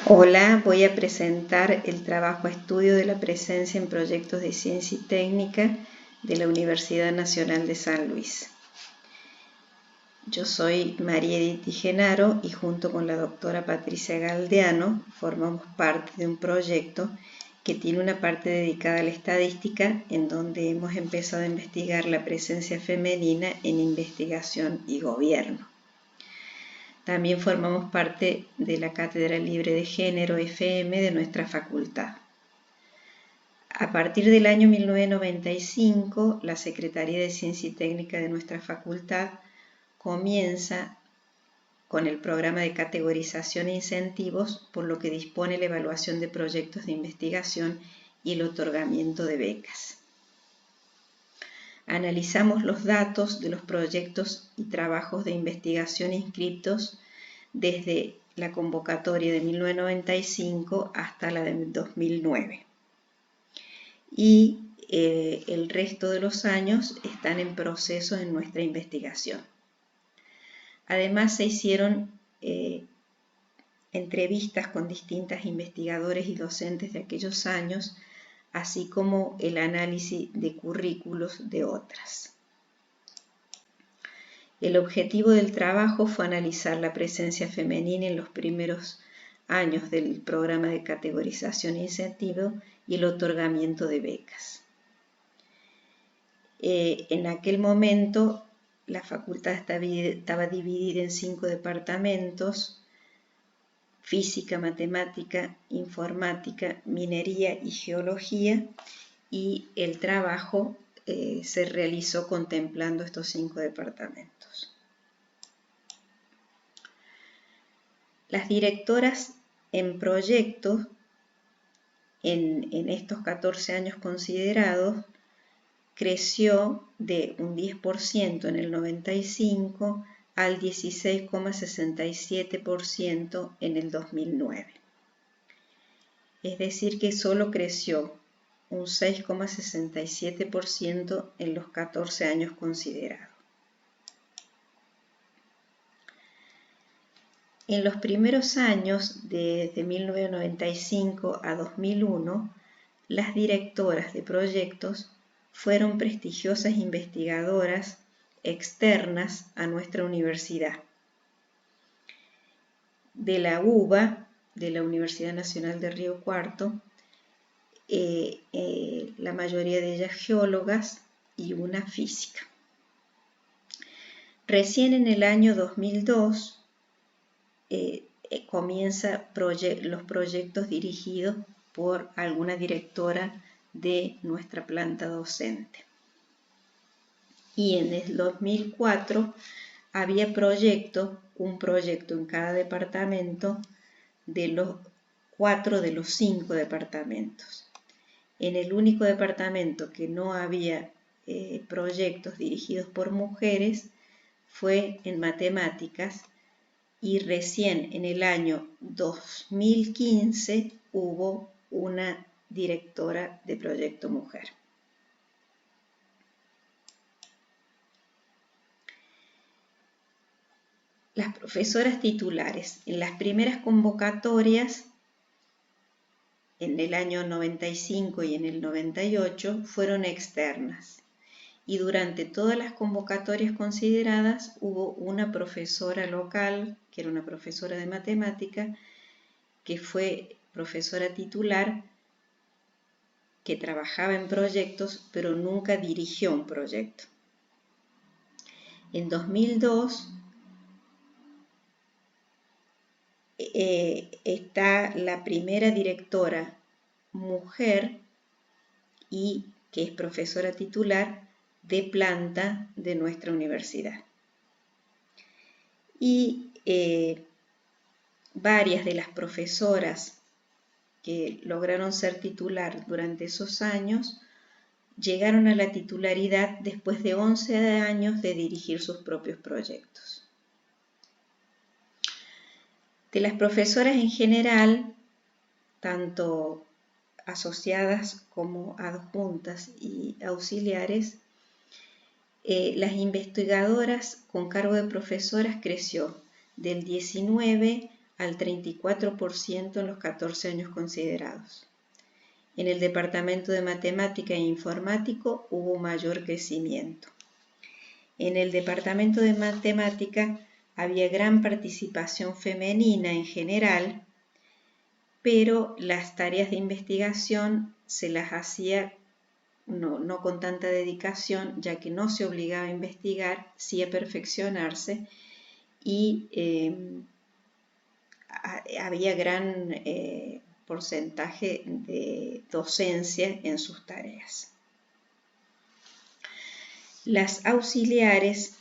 Hola, voy a presentar el trabajo estudio de la presencia en proyectos de ciencia y técnica de la Universidad Nacional de San Luis. Yo soy María Edith Genaro y junto con la doctora Patricia Galdeano formamos parte de un proyecto que tiene una parte dedicada a la estadística en donde hemos empezado a investigar la presencia femenina en investigación y gobierno. También formamos parte de la Cátedra Libre de Género FM de nuestra facultad. A partir del año 1995, la Secretaría de Ciencia y Técnica de nuestra facultad comienza con el programa de categorización e incentivos, por lo que dispone la evaluación de proyectos de investigación y el otorgamiento de becas. Analizamos los datos de los proyectos y trabajos de investigación inscritos desde la convocatoria de 1995 hasta la de 2009. Y el resto de los años están en proceso en nuestra investigación. Además, se hicieron entrevistas con distintos investigadores y docentes de aquellos años, así como el análisis de currículos de otras. El objetivo del trabajo fue analizar la presencia femenina en los primeros años del programa de categorización e incentivo y el otorgamiento de becas. En aquel momento la facultad estaba dividida en 5 departamentos: física, matemática, informática, minería y geología, y el trabajo se realizó contemplando estos 5 departamentos. Las directoras en proyectos en estos 14 años considerados creció de un 10% en el 95 al 16,67% en el 2009. Es decir, que solo creció un 6,67% en los 14 años considerados. En los primeros años, desde 1995 a 2001, las directoras de proyectos fueron prestigiosas investigadoras externas a nuestra universidad. De la UBA, de la Universidad Nacional de Río Cuarto, la mayoría de ellas geólogas y una física. Recién en el año 2002 comienzan los proyectos dirigidos por alguna directora de nuestra planta docente. Y en el 2004 había un proyecto en cada departamento de los 4 de los 5 departamentos. En el único departamento que no había proyectos dirigidos por mujeres fue en matemáticas, y recién en el año 2015 hubo una directora de proyecto mujer. Las profesoras titulares en las primeras convocatorias en el año 95 y en el 98 fueron externas, y durante todas las convocatorias consideradas hubo una profesora local, que era una profesora de matemática, que fue profesora titular, que trabajaba en proyectos, pero nunca dirigió un proyecto. En 2002 está la primera directora mujer y que es profesora titular de planta de nuestra universidad. Y varias de las profesoras que lograron ser titular durante esos años llegaron a la titularidad después de 11 años de dirigir sus propios proyectos. De las profesoras en general, tanto asociadas como adjuntas y auxiliares, las investigadoras con cargo de profesoras creció del 19 al 34% en los 14 años considerados. En el departamento de matemática e informático hubo mayor crecimiento. En el departamento de matemática había gran participación femenina en general, pero las tareas de investigación se las hacía no con tanta dedicación, ya que no se obligaba a investigar, sí a perfeccionarse, y había gran porcentaje de docencia en sus tareas. Las auxiliares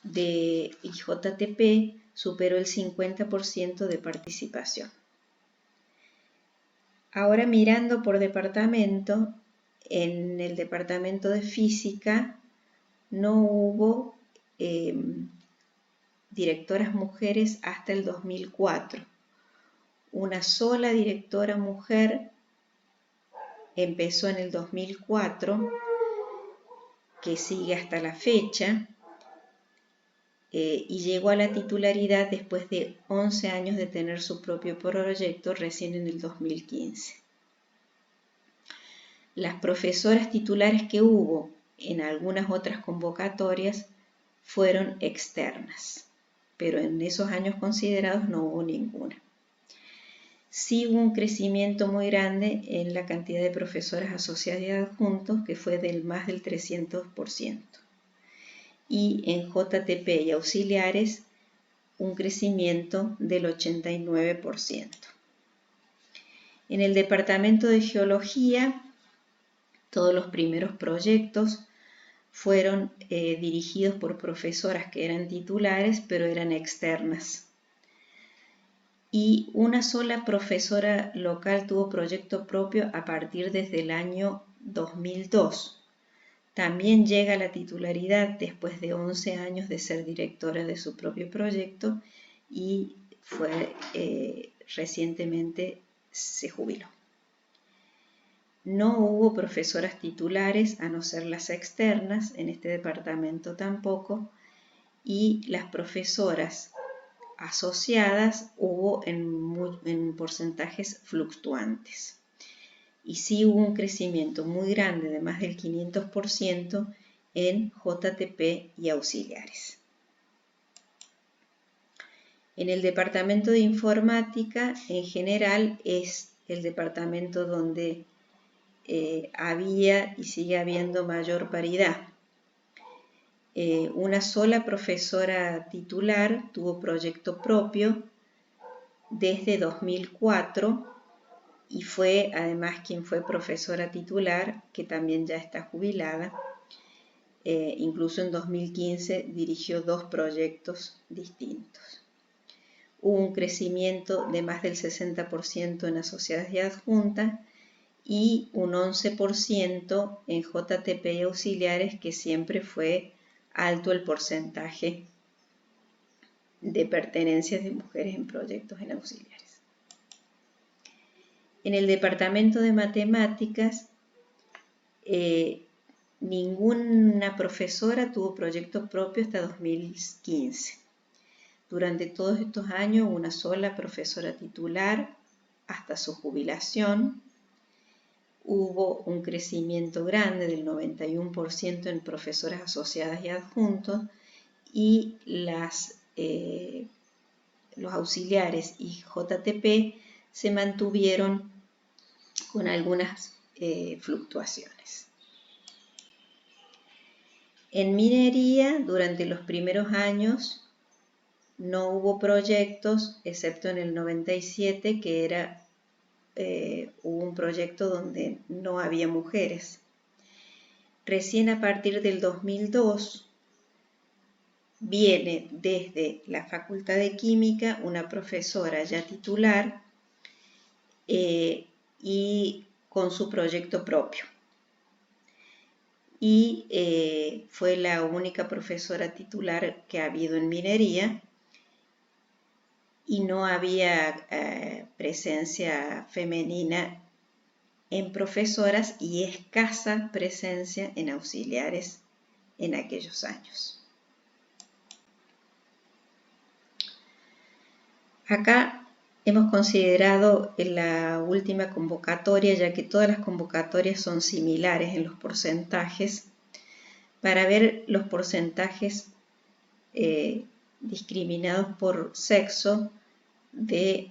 de IJTP superó el 50% de participación. Ahora mirando por departamento, en el departamento de física no hubo directoras mujeres hasta el 2004. Una sola directora mujer empezó en el 2004, que sigue hasta la fecha, y llegó a la titularidad después de 11 años de tener su propio proyecto, recién en el 2015. Las profesoras titulares que hubo en algunas otras convocatorias fueron externas, pero en esos años considerados no hubo ninguna. Sí hubo un crecimiento muy grande en la cantidad de profesoras asociadas y adjuntos, que fue del más del 300%. Y en JTP y auxiliares, un crecimiento del 89%. En el departamento de geología, todos los primeros proyectos fueron dirigidos por profesoras que eran titulares, pero eran externas. Y una sola profesora local tuvo proyecto propio a partir desde el año 2002. También llega a la titularidad después de 11 años de ser directora de su propio proyecto y recientemente se jubiló. No hubo profesoras titulares, a no ser las externas, en este departamento tampoco, y las profesoras asociadas hubo en porcentajes fluctuantes. Y sí hubo un crecimiento muy grande de más del 500% en JTP y auxiliares. En el departamento de informática, en general, es el departamento donde había y sigue habiendo mayor paridad. Una sola profesora titular tuvo proyecto propio desde 2004 y fue además quien fue profesora titular, que también ya está jubilada. Incluso en 2015 dirigió 2 proyectos distintos. Hubo un crecimiento de más del 60% en asociadas y adjuntas y un 11% en JTP y auxiliares, que siempre fue alto el porcentaje de pertenencias de mujeres en proyectos en auxiliares. En el departamento de matemáticas, ninguna profesora tuvo proyecto propio hasta 2015. Durante todos estos años, una sola profesora titular hasta su jubilación. Hubo un crecimiento grande del 91% en profesoras asociadas y adjuntos, y los auxiliares y JTP se mantuvieron con algunas fluctuaciones. En minería, durante los primeros años, no hubo proyectos, excepto en el 97, que hubo un proyecto donde no había mujeres. Recién a partir del 2002 viene desde la Facultad de Química una profesora ya titular y con su proyecto propio. Y fue la única profesora titular que ha habido en minería, y no había presencia femenina en profesoras y escasa presencia en auxiliares en aquellos años. Acá hemos considerado la última convocatoria, ya que todas las convocatorias son similares en los porcentajes, para ver los porcentajes discriminados por sexo de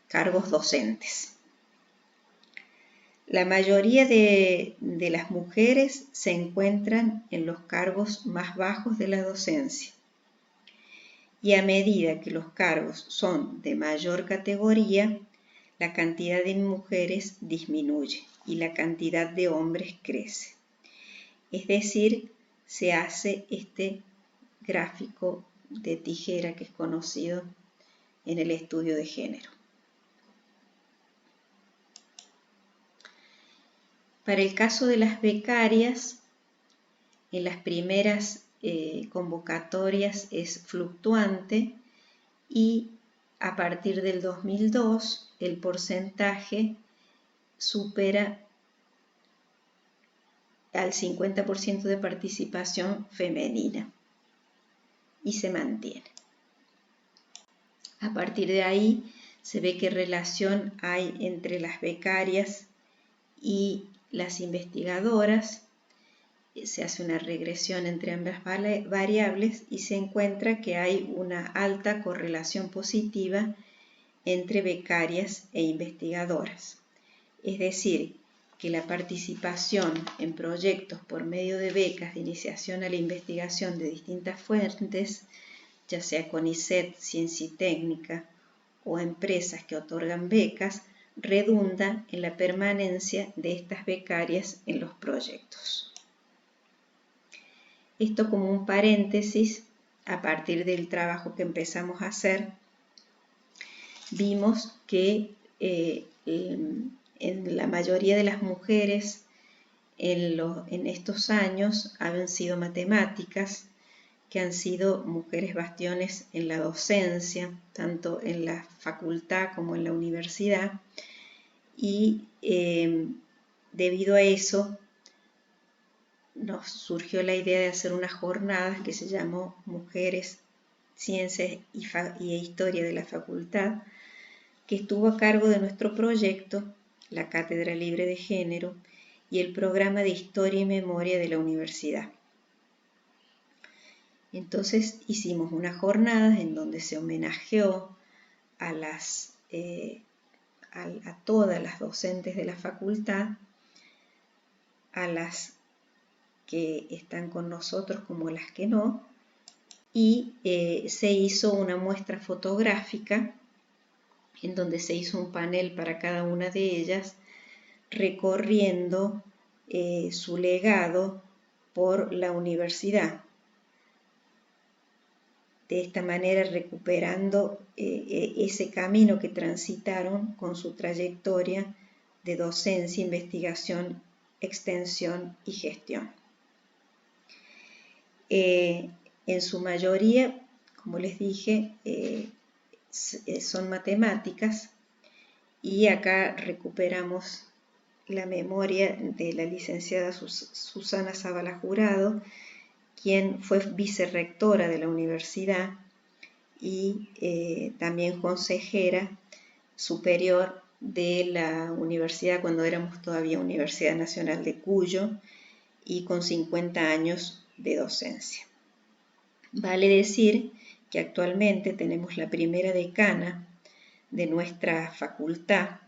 cargos docentes. La mayoría de las mujeres se encuentran en los cargos más bajos de la docencia. Y a medida que los cargos son de mayor categoría, la cantidad de mujeres disminuye y la cantidad de hombres crece. Es decir, se hace este gráfico de tijera que es conocido en el estudio de género. Para el caso de las becarias, en las primeras convocatorias es fluctuante y a partir del 2002 el porcentaje supera al 50% de participación femenina y se mantiene. A partir de ahí se ve qué relación hay entre las becarias y las investigadoras. Se hace una regresión entre ambas variables y se encuentra que hay una alta correlación positiva entre becarias e investigadoras. Es decir, que la participación en proyectos por medio de becas de iniciación a la investigación de distintas fuentes, ya sea CONICET, Ciencia y Técnica o empresas que otorgan becas, redunda en la permanencia de estas becarias en los proyectos. Esto como un paréntesis, a partir del trabajo que empezamos a hacer, vimos que en la mayoría de las mujeres en estos años han sido matemáticas, que han sido mujeres bastiones en la docencia, tanto en la facultad como en la universidad, y debido a eso nos surgió la idea de hacer unas jornadas que se llamó Mujeres, Ciencias y Historia de la Facultad, que estuvo a cargo de nuestro proyecto, la Cátedra Libre de Género y el programa de Historia y Memoria de la Universidad. Entonces hicimos unas jornadas en donde se homenajeó a todas las docentes de la facultad, a las que están con nosotros como las que no, y se hizo una muestra fotográfica en donde se hizo un panel para cada una de ellas, recorriendo su legado por la universidad. De esta manera recuperando ese camino que transitaron con su trayectoria de docencia, investigación, extensión y gestión. En su mayoría, como les dije, son matemáticas, y acá recuperamos la memoria de la licenciada Susana Zavala Jurado, quien fue vicerrectora de la universidad y también consejera superior de la universidad cuando éramos todavía Universidad Nacional de Cuyo, y con 50 años de docencia. Vale decir que actualmente tenemos la primera decana de nuestra facultad,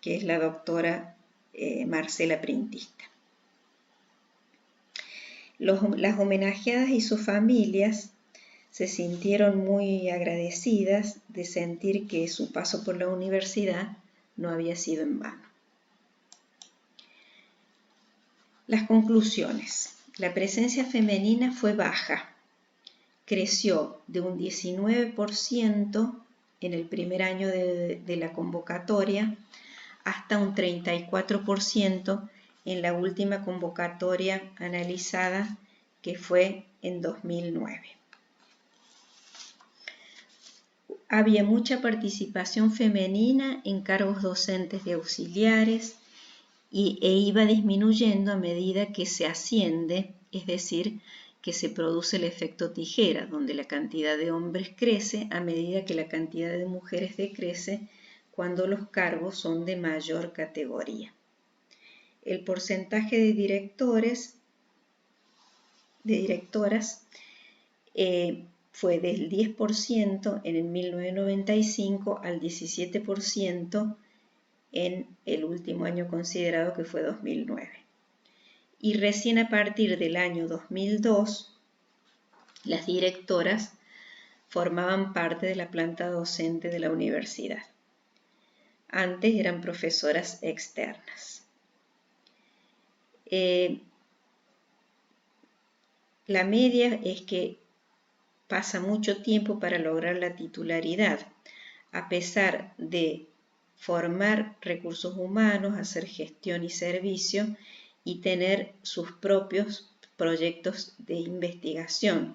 que es la doctora Marcela Printista. Las homenajeadas y sus familias se sintieron muy agradecidas de sentir que su paso por la universidad no había sido en vano. Las conclusiones. La presencia femenina fue baja. Creció de un 19% en el primer año de la convocatoria hasta un 34% en la última convocatoria analizada, que fue en 2009. Había mucha participación femenina en cargos docentes de auxiliares e iba disminuyendo a medida que se asciende, es decir, que se produce el efecto tijera, donde la cantidad de hombres crece a medida que la cantidad de mujeres decrece cuando los cargos son de mayor categoría. El porcentaje de directoras fue del 10% en el 1995 al 17% en el último año considerado, que fue 2009. Y recién a partir del año 2002, las directoras formaban parte de la planta docente de la universidad. Antes eran profesoras externas. La media es que pasa mucho tiempo para lograr la titularidad, a pesar de formar recursos humanos, hacer gestión y servicio y tener sus propios proyectos de investigación.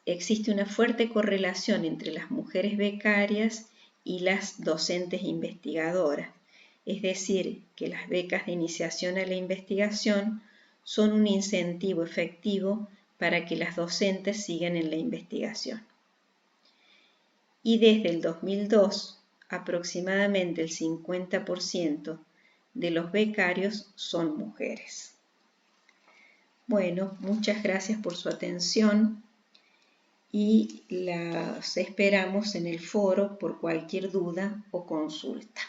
Existe una fuerte correlación entre las mujeres becarias y las docentes investigadoras, es decir, que las becas de iniciación a la investigación son un incentivo efectivo para que las docentes sigan en la investigación. Y desde el 2002, aproximadamente el 50% de los becarios son mujeres. Bueno, muchas gracias por su atención y las esperamos en el foro por cualquier duda o consulta.